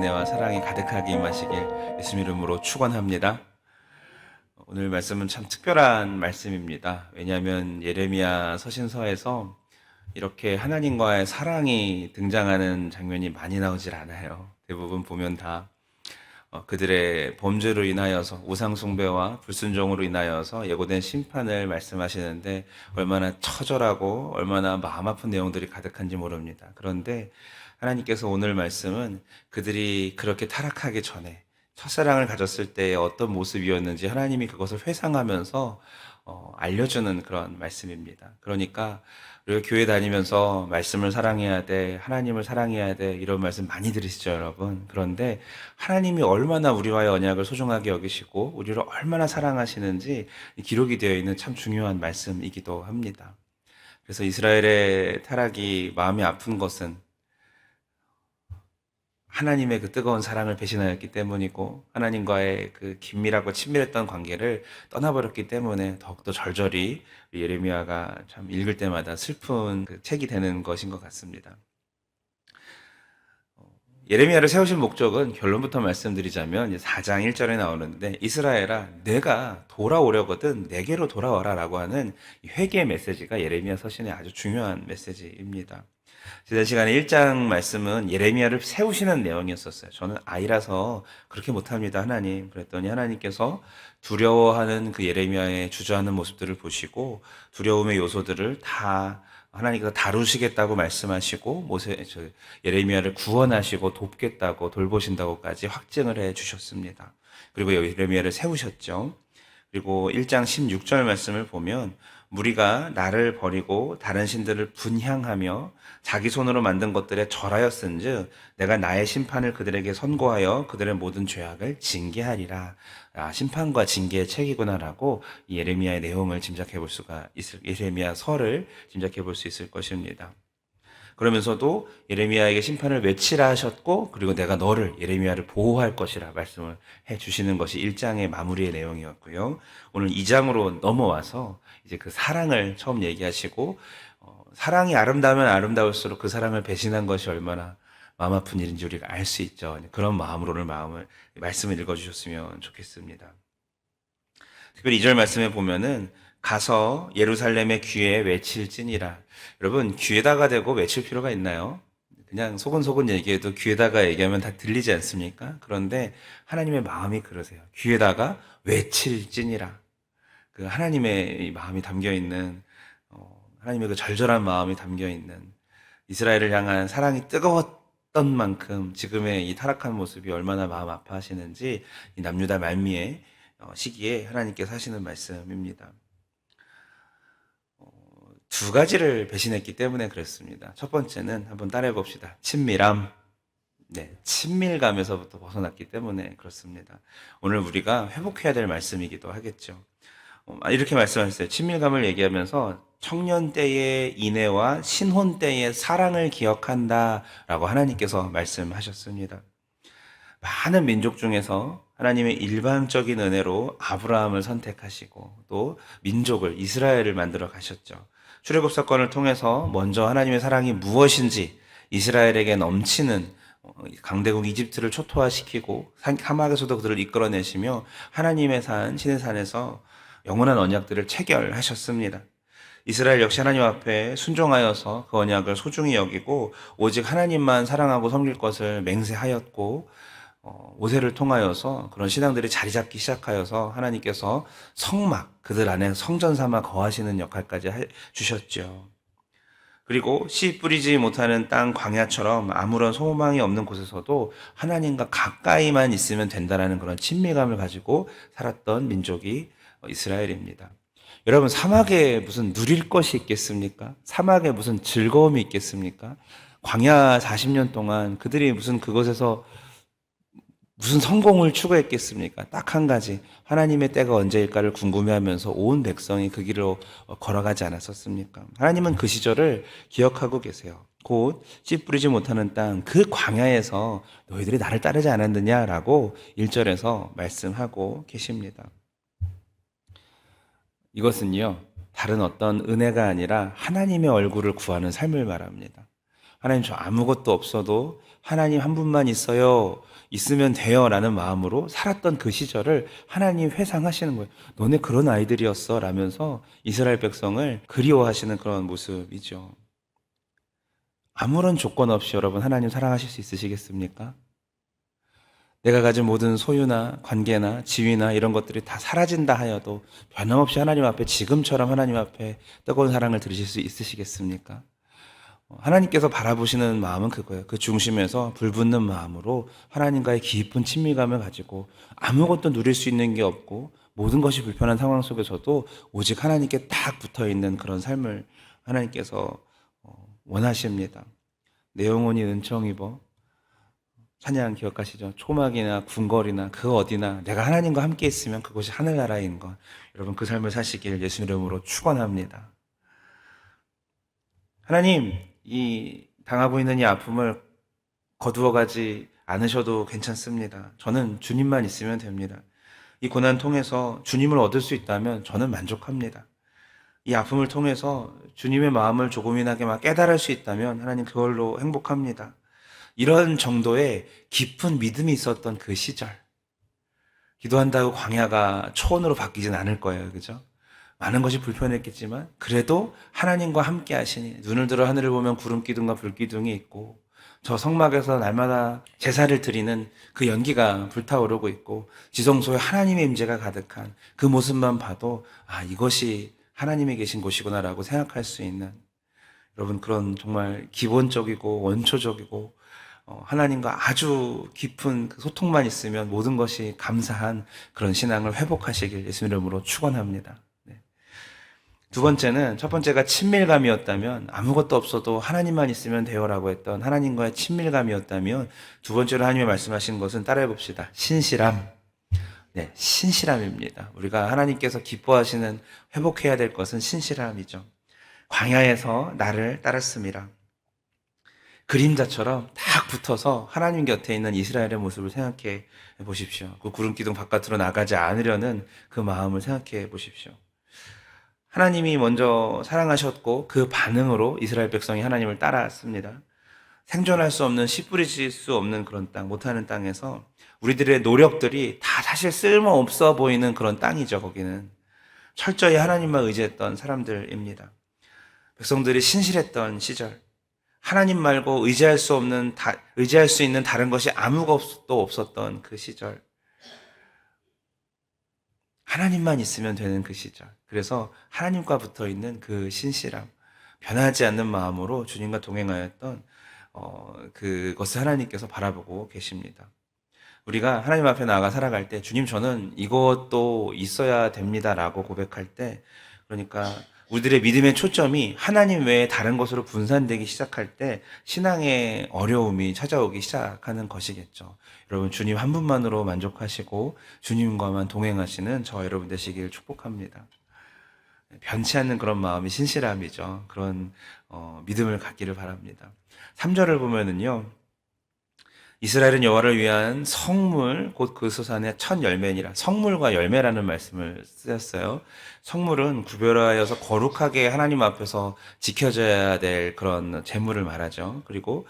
은혜와 사랑이 가득하게 임하시길 예수님 이름으로 축원합니다. 오늘 말씀은 참 특별한 말씀입니다. 왜냐하면 예레미야 서신서에서 이렇게 하나님과의 사랑이 등장하는 장면이 많이 나오질 않아요. 대부분 보면 다 그들의 범죄로 인하여서 우상숭배와 불순종으로 인하여서 예고된 심판을 말씀하시는데 얼마나 처절하고 얼마나 마음 아픈 내용들이 가득한지 모릅니다. 그런데 하나님께서 오늘 말씀은 그들이 그렇게 타락하기 전에 첫사랑을 가졌을 때 어떤 모습이었는지 하나님이 그것을 회상하면서 알려주는 그런 말씀입니다. 그러니까 우리가 교회 다니면서 말씀을 사랑해야 돼, 하나님을 사랑해야 돼, 이런 말씀 많이 들으시죠, 여러분? 그런데 하나님이 얼마나 우리와의 언약을 소중하게 여기시고 우리를 얼마나 사랑하시는지 기록이 되어 있는 참 중요한 말씀이기도 합니다. 그래서 이스라엘의 타락이 마음이 아픈 것은 하나님의 그 뜨거운 사랑을 배신하였기 때문이고 하나님과의 그 긴밀하고 친밀했던 관계를 떠나버렸기 때문에 더욱더 절절히 예레미야가 참 읽을 때마다 슬픈 그 책이 되는 것인 것 같습니다. 예레미야를 세우신 목적은 결론부터 말씀드리자면 4장 1절에 나오는데 이스라엘아 내가 돌아오려거든 내게로 돌아와라 라고 하는 회개 메시지가 예레미야 서신의 아주 중요한 메시지입니다. 지난 시간에 1장 말씀은 예레미야를 세우시는 내용이었었어요. 저는 아이라서 그렇게 못합니다, 하나님. 그랬더니 하나님께서 두려워하는 그 예레미야의 주저하는 모습들을 보시고 두려움의 요소들을 다 하나님께서 다루시겠다고 말씀하시고 예레미야를 구원하시고 돕겠다고 돌보신다고까지 확증을 해 주셨습니다. 그리고 예레미야를 세우셨죠. 그리고 1장 16절 말씀을 보면 무리가 나를 버리고 다른 신들을 분향하며 자기 손으로 만든 것들에 절하였은즉 내가 나의 심판을 그들에게 선고하여 그들의 모든 죄악을 징계하리라. 심판과 징계의 책이구나라고 예레미야의 내용을 예레미야 설을 짐작해 볼 수 있을 것입니다. 그러면서도 예레미야에게 심판을 외치라 하셨고 그리고 내가 너를 예레미야를 보호할 것이라 말씀을 해 주시는 것이 1장의 마무리의 내용이었고요. 오늘 2장으로 넘어와서 이제 그 사랑을 처음 얘기하시고 사랑이 아름다우면 아름다울수록 그 사랑을 배신한 것이 얼마나 마음 아픈 일인지 우리가 알 수 있죠. 그런 마음으로 오늘 말씀을 읽어주셨으면 좋겠습니다. 특별히 2절 말씀에 보면은 가서 예루살렘의 귀에 외칠지니라. 여러분 귀에다가 대고 외칠 필요가 있나요? 그냥 소곤소곤 얘기해도 귀에다가 얘기하면 다 들리지 않습니까? 그런데 하나님의 마음이 그러세요. 귀에다가 외칠지니라. 그 하나님의 마음이 담겨있는 하나님의 그 절절한 마음이 담겨있는 이스라엘을 향한 사랑이 뜨거웠던 만큼 지금의 이 타락한 모습이 얼마나 마음 아파하시는지 이 남유다 말미의 시기에 하나님께서 하시는 말씀입니다. 두 가지를 배신했기 때문에 그렇습니다. 첫 번째는 한번 따라해 봅시다. 친밀함. 네, 친밀감에서부터 벗어났기 때문에 그렇습니다. 오늘 우리가 회복해야 될 말씀이기도 하겠죠. 이렇게 말씀하셨어요. 친밀감을 얘기하면서 청년 때의 인애와 신혼 때의 사랑을 기억한다 라고 하나님께서 말씀하셨습니다. 많은 민족 중에서 하나님의 일방적인 은혜로 아브라함을 선택하시고 또 민족을 이스라엘을 만들어 가셨죠. 출애굽 사건을 통해서 먼저 하나님의 사랑이 무엇인지 이스라엘에게 넘치는 강대국 이집트를 초토화시키고 사막에서도 그들을 이끌어내시며 하나님의 산 신의 산에서 영원한 언약들을 체결하셨습니다. 이스라엘 역시 하나님 앞에 순종하여서 그 언약을 소중히 여기고 오직 하나님만 사랑하고 섬길 것을 맹세하였고 모세를 통하여서 그런 신앙들이 자리 잡기 시작하여서 하나님께서 성막, 그들 안에 성전 삼아 거하시는 역할까지 주셨죠. 그리고 씨 뿌리지 못하는 땅 광야처럼 아무런 소망이 없는 곳에서도 하나님과 가까이만 있으면 된다는 그런 친밀감을 가지고 살았던 민족이 이스라엘입니다. 여러분 사막에 무슨 누릴 것이 있겠습니까? 사막에 무슨 즐거움이 있겠습니까? 광야 40년 동안 그들이 무슨 그것에서 무슨 성공을 추구했겠습니까? 딱 한 가지, 하나님의 때가 언제일까를 궁금해하면서 온 백성이 그 길로 걸어가지 않았었습니까? 하나님은 그 시절을 기억하고 계세요. 곧 씨 뿌리지 못하는 땅, 그 광야에서 너희들이 나를 따르지 않았느냐라고 1절에서 말씀하고 계십니다. 이것은요, 다른 어떤 은혜가 아니라 하나님의 얼굴을 구하는 삶을 말합니다. 하나님 저 아무것도 없어도 하나님 한 분만 있어요. 있으면 돼요라는 마음으로 살았던 그 시절을 하나님 회상하시는 거예요. 너네 그런 아이들이었어 라면서 이스라엘 백성을 그리워하시는 그런 모습이죠. 아무런 조건 없이 여러분 하나님 사랑하실 수 있으시겠습니까? 내가 가진 모든 소유나 관계나 지위나 이런 것들이 다 사라진다 하여도 변함없이 하나님 앞에 지금처럼 하나님 앞에 뜨거운 사랑을 들으실 수 있으시겠습니까? 하나님께서 바라보시는 마음은 그거예요. 그 중심에서 불붙는 마음으로 하나님과의 깊은 친밀감을 가지고 아무것도 누릴 수 있는 게 없고 모든 것이 불편한 상황 속에서도 오직 하나님께 딱 붙어 있는 그런 삶을 하나님께서 원하십니다. 내 영혼이 은총 입어. 찬양 기억하시죠? 초막이나 궁궐이나 그 어디나 내가 하나님과 함께 있으면 그곳이 하늘나라인 것. 여러분 그 삶을 사시길 예수 이름으로 축원합니다. 하나님, 이 당하고 있는 이 아픔을 거두어가지 않으셔도 괜찮습니다. 저는 주님만 있으면 됩니다. 이 고난 통해서 주님을 얻을 수 있다면 저는 만족합니다. 이 아픔을 통해서 주님의 마음을 조금이나마 깨달을 수 있다면 하나님 그걸로 행복합니다. 이런 정도의 깊은 믿음이 있었던 그 시절. 기도한다고 광야가 초원으로 바뀌진 않을 거예요. 그죠? 많은 것이 불편했겠지만 그래도 하나님과 함께 하시니 눈을 들어 하늘을 보면 구름 기둥과 불 기둥이 있고 저 성막에서 날마다 제사를 드리는 그 연기가 불타오르고 있고 지성소에 하나님의 임재가 가득한 그 모습만 봐도 아 이것이 하나님이 계신 곳이구나라고 생각할 수 있는 여러분 그런 정말 기본적이고 원초적이고 하나님과 아주 깊은 그 소통만 있으면 모든 것이 감사한 그런 신앙을 회복하시길 예수 이름으로 축원합니다. 네. 두 번째는 첫 번째가 친밀감이었다면 아무것도 없어도 하나님만 있으면 돼요라고 했던 하나님과의 친밀감이었다면 두 번째로 하나님이 말씀하신 것은 따라해 봅시다. 신실함. 네, 신실함입니다. 우리가 하나님께서 기뻐하시는 회복해야 될 것은 신실함이죠. 광야에서 나를 따랐습니다. 그림자처럼 딱 붙어서 하나님 곁에 있는 이스라엘의 모습을 생각해 보십시오. 그 구름 기둥 바깥으로 나가지 않으려는 그 마음을 생각해 보십시오. 하나님이 먼저 사랑하셨고 그 반응으로 이스라엘 백성이 하나님을 따랐습니다. 생존할 수 없는 씨 뿌리질 수 없는 그런 땅, 못하는 땅에서 우리들의 노력들이 다 사실 쓸모없어 보이는 그런 땅이죠. 거기는 철저히 하나님만 의지했던 사람들입니다. 백성들이 신실했던 시절, 하나님 말고 의지할 수 있는 다른 것이 아무것도 없었던 그 시절. 하나님만 있으면 되는 그 시절. 그래서 하나님과 붙어 있는 그 신실함, 변하지 않는 마음으로 주님과 동행하였던 그것을 하나님께서 바라보고 계십니다. 우리가 하나님 앞에 나아가 살아갈 때 주님 저는 이것도 있어야 됩니다라고 고백할 때 그러니까 우리들의 믿음의 초점이 하나님 외에 다른 것으로 분산되기 시작할 때 신앙의 어려움이 찾아오기 시작하는 것이겠죠. 여러분 주님 한 분만으로 만족하시고 주님과만 동행하시는 저 여러분 되시길 축복합니다. 변치 않는 그런 마음이 신실함이죠. 그런 믿음을 갖기를 바랍니다. 3절을 보면은요. 이스라엘은 여호와를 위한 성물 곧 그 소산의 첫 열매니라. 성물과 열매라는 말씀을 쓰였어요. 성물은 구별하여서 거룩하게 하나님 앞에서 지켜져야 될 그런 제물을 말하죠. 그리고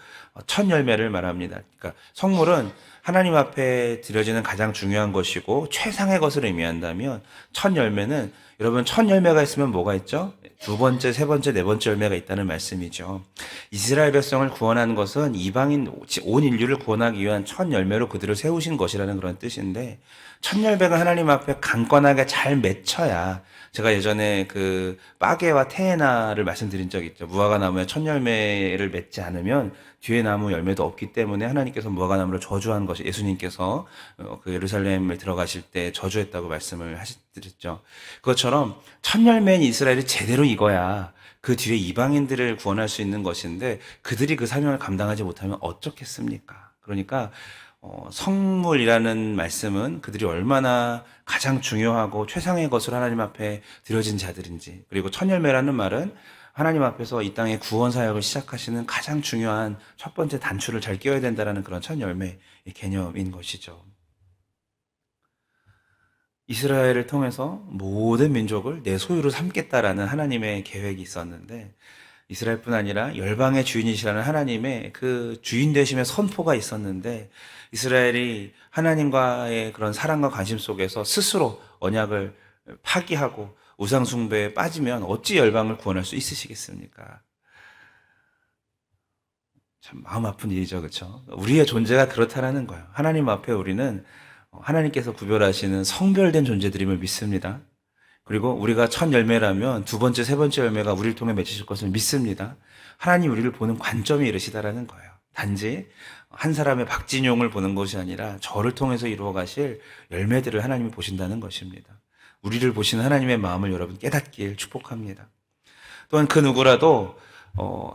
첫 열매를 말합니다. 그러니까 성물은 하나님 앞에 드려지는 가장 중요한 것이고 최상의 것을 의미한다면 첫 열매는 여러분 첫 열매가 있으면 뭐가 있죠? 두 번째, 세 번째, 네 번째 열매가 있다는 말씀이죠. 이스라엘 백성을 구원한 것은 이방인 온 인류를 구원하기 위한 첫 열매로 그들을 세우신 것이라는 그런 뜻인데 첫 열매가 하나님 앞에 강건하게 잘 맺혀야 제가 예전에 그 빠게와 테에나를 말씀드린 적이 있죠. 무화과 나무에 첫 열매를 맺지 않으면 뒤에 나무 열매도 없기 때문에 하나님께서 무화과 나무를 저주한 것이 예수님께서 그 예루살렘을 들어가실 때 저주했다고 말씀을 하셨죠. 그것처럼 첫 열매인 이스라엘이 제대로 익어야 그 뒤에 이방인들을 구원할 수 있는 것인데 그들이 그 사명을 감당하지 못하면 어쩌겠습니까? 그러니까 성물이라는 말씀은 그들이 얼마나 가장 중요하고 최상의 것을 하나님 앞에 드려진 자들인지 그리고 첫 열매라는 말은 하나님 앞에서 이 땅의 구원 사역을 시작하시는 가장 중요한 첫 번째 단추를 잘 끼워야 된다는 그런 첫 열매의 개념인 것이죠. 이스라엘을 통해서 모든 민족을 내 소유로 삼겠다라는 하나님의 계획이 있었는데 이스라엘뿐 아니라 열방의 주인이시라는 하나님의 그 주인 되심의 선포가 있었는데 이스라엘이 하나님과의 그런 사랑과 관심 속에서 스스로 언약을 파기하고 우상 숭배에 빠지면 어찌 열방을 구원할 수 있으시겠습니까? 참 마음 아픈 일이죠, 그렇죠? 우리의 존재가 그렇다라는 거예요. 하나님 앞에 우리는 하나님께서 구별하시는 성별된 존재들임을 믿습니다. 그리고 우리가 첫 열매라면 두 번째, 세 번째 열매가 우리를 통해 맺히실 것을 믿습니다. 하나님 우리를 보는 관점이 이르시다라는 거예요. 단지 한 사람의 박진용을 보는 것이 아니라 저를 통해서 이루어 가실 열매들을 하나님이 보신다는 것입니다. 우리를 보시는 하나님의 마음을 여러분 깨닫길 축복합니다. 또한 그 누구라도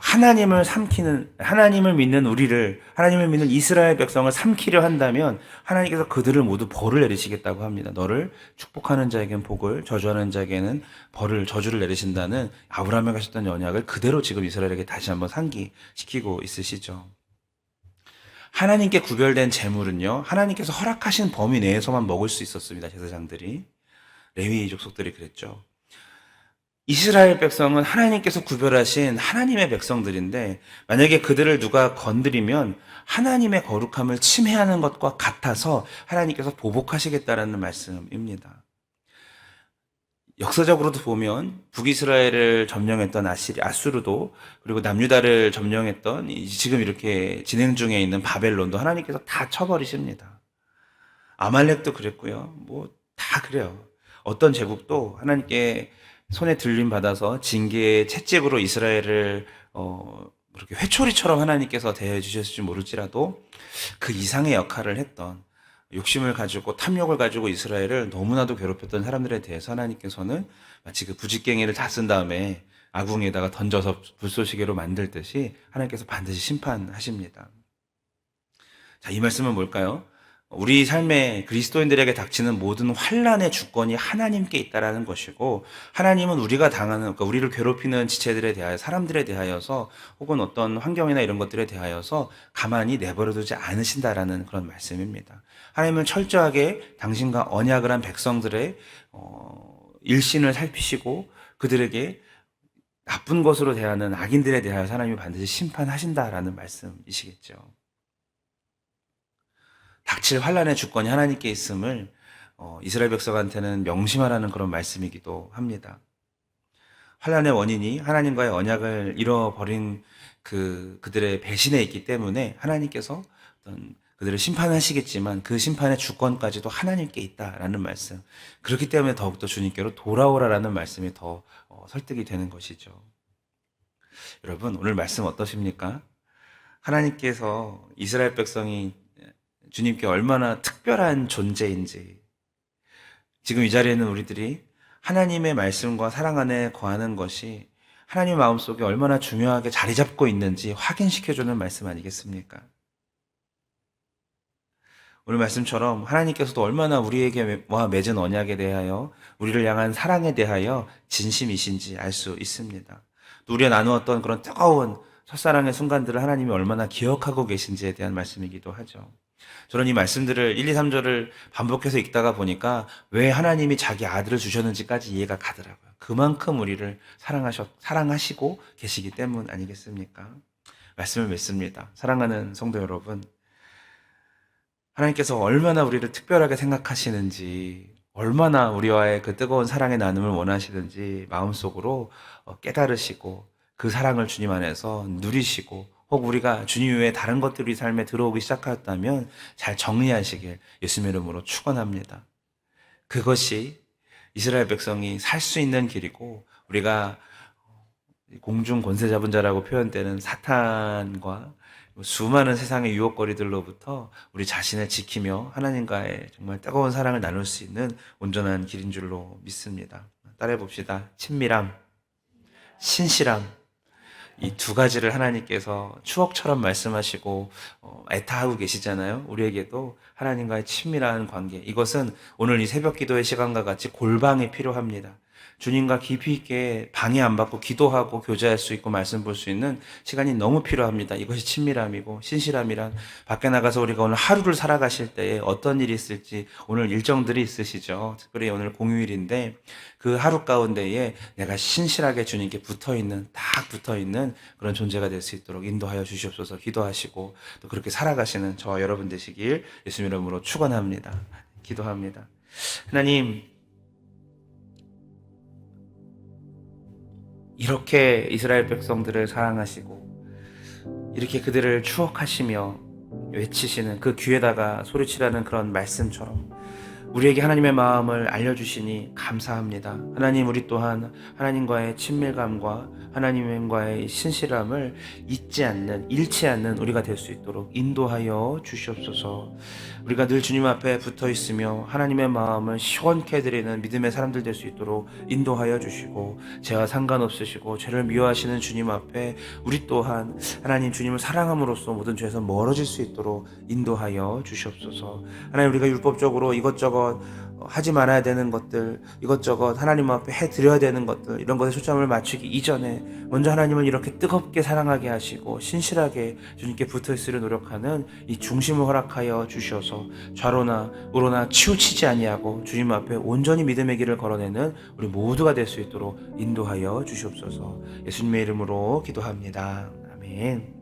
하나님을 믿는 우리를, 하나님을 믿는 이스라엘 백성을 삼키려 한다면 하나님께서 그들을 모두 벌을 내리시겠다고 합니다. 너를 축복하는 자에게는 복을, 저주하는 자에게는 저주를 내리신다는 아브라함에 가셨던 언약을 그대로 지금 이스라엘에게 다시 한번 상기시키고 있으시죠. 하나님께 구별된 재물은요, 하나님께서 허락하신 범위 내에서만 먹을 수 있었습니다. 제사장들이. 레위 족속들이 그랬죠. 이스라엘 백성은 하나님께서 구별하신 하나님의 백성들인데 만약에 그들을 누가 건드리면 하나님의 거룩함을 침해하는 것과 같아서 하나님께서 보복하시겠다라는 말씀입니다. 역사적으로도 보면 북이스라엘을 점령했던 아수르도 그리고 남유다를 점령했던 지금 이렇게 진행 중에 있는 바벨론도 하나님께서 다 쳐버리십니다. 아말렉도 그랬고요. 뭐 다 그래요. 어떤 제국도 하나님께 손에 들림 받아서 징계의 채찍으로 이스라엘을 그렇게 회초리처럼 하나님께서 대해 주셨을지 모를지라도 그 이상의 역할을 했던 욕심을 가지고 탐욕을 가지고 이스라엘을 너무나도 괴롭혔던 사람들에 대해서 하나님께서는 마치 그 부직갱이를 다 쓴 다음에 아궁에다가 던져서 불쏘시개로 만들듯이 하나님께서 반드시 심판하십니다. 자, 이 말씀은 뭘까요? 우리 삶에 그리스도인들에게 닥치는 모든 환난의 주권이 하나님께 있다라는 것이고 하나님은 우리가 당하는, 그러니까 우리를 괴롭히는 지체들에 대하여, 사람들에 대하여서 혹은 어떤 환경이나 이런 것들에 대하여서 가만히 내버려두지 않으신다라는 그런 말씀입니다. 하나님은 철저하게 당신과 언약을 한 백성들의 일신을 살피시고 그들에게 나쁜 것으로 대하는 악인들에 대하여 하나님이 반드시 심판하신다라는 말씀이시겠죠. 닥칠 환란의 주권이 하나님께 있음을 이스라엘 백성한테는 명심하라는 그런 말씀이기도 합니다. 환란의 원인이 하나님과의 언약을 잃어버린 그들의 배신에 있기 때문에 하나님께서 어떤 그들을 심판하시겠지만 그 심판의 주권까지도 하나님께 있다라는 말씀. 그렇기 때문에 더욱더 주님께로 돌아오라라는 말씀이 더 설득이 되는 것이죠. 여러분, 오늘 말씀 어떠십니까? 하나님께서 이스라엘 백성이 주님께 얼마나 특별한 존재인지, 지금 이 자리에 있는 우리들이 하나님의 말씀과 사랑 안에 거하는 것이 하나님의 마음속에 얼마나 중요하게 자리 잡고 있는지 확인시켜주는 말씀 아니겠습니까? 오늘 말씀처럼 하나님께서도 얼마나 우리에게와 맺은 언약에 대하여, 우리를 향한 사랑에 대하여 진심이신지 알 수 있습니다. 또 우리가 나누었던 그런 뜨거운 첫사랑의 순간들을 하나님이 얼마나 기억하고 계신지에 대한 말씀이기도 하죠. 저는 이 말씀들을 1, 2, 3절을 반복해서 읽다가 보니까 왜 하나님이 자기 아들을 주셨는지까지 이해가 가더라고요. 그만큼 우리를 사랑하시고 계시기 때문 아니겠습니까? 말씀을 맺습니다. 사랑하는 성도 여러분, 하나님께서 얼마나 우리를 특별하게 생각하시는지, 얼마나 우리와의 그 뜨거운 사랑의 나눔을 원하시는지 마음속으로 깨달으시고 그 사랑을 주님 안에서 누리시고, 혹 우리가 주님 외에 다른 것들이 삶에 들어오기 시작하였다면 잘 정리하시길 예수님의 이름으로 축원합니다. 그것이 이스라엘 백성이 살 수 있는 길이고, 우리가 공중 권세 잡은 자라고 표현되는 사탄과 수많은 세상의 유혹거리들로부터 우리 자신을 지키며 하나님과의 정말 뜨거운 사랑을 나눌 수 있는 온전한 길인 줄로 믿습니다. 따라해 봅시다. 친밀함, 신실함, 이 두 가지를 하나님께서 추억처럼 말씀하시고 애타하고 계시잖아요. 우리에게도 하나님과의 친밀한 관계, 이것은 오늘 이 새벽 기도의 시간과 같이 골방이 필요합니다. 주님과 깊이 있게 방해 안 받고 기도하고 교제할 수 있고 말씀 볼 수 있는 시간이 너무 필요합니다. 이것이 친밀함이고 신실함이란 밖에 나가서 우리가 오늘 하루를 살아가실 때에 어떤 일이 있을지 오늘 일정들이 있으시죠. 특별히 오늘 공휴일인데 그 하루 가운데에 내가 신실하게 주님께 붙어있는 딱 붙어있는 그런 존재가 될 수 있도록 인도하여 주시옵소서. 기도하시고 또 그렇게 살아가시는 저와 여러분 되시길 예수님 이름으로 축원합니다. 기도합니다. 하나님, 이렇게 이스라엘 백성들을 사랑하시고 이렇게 그들을 추억하시며 외치시는 그 귀에다가 소리치라는 그런 말씀처럼 우리에게 하나님의 마음을 알려주시니 감사합니다. 하나님, 우리 또한 하나님과의 친밀감과 하나님과의 신실함을 잊지 않는, 잃지 않는 우리가 될 수 있도록 인도하여 주시옵소서. 우리가 늘 주님 앞에 붙어 있으며 하나님의 마음을 시원케 해드리는 믿음의 사람들 될 수 있도록 인도하여 주시고, 죄와 상관없으시고 죄를 미워하시는 주님 앞에 우리 또한 하나님 주님을 사랑함으로써 모든 죄에서 멀어질 수 있도록 인도하여 주시옵소서. 하나님, 우리가 율법적으로 이것저것 하지 말아야 되는 것들, 이것저것 하나님 앞에 해드려야 되는 것들, 이런 것에 초점을 맞추기 이전에 먼저 하나님을 이렇게 뜨겁게 사랑하게 하시고 신실하게 주님께 붙어있으려 노력하는 이 중심을 허락하여 주셔서 좌로나 우로나 치우치지 아니하고 주님 앞에 온전히 믿음의 길을 걸어내는 우리 모두가 될 수 있도록 인도하여 주시옵소서. 예수님의 이름으로 기도합니다. 아멘.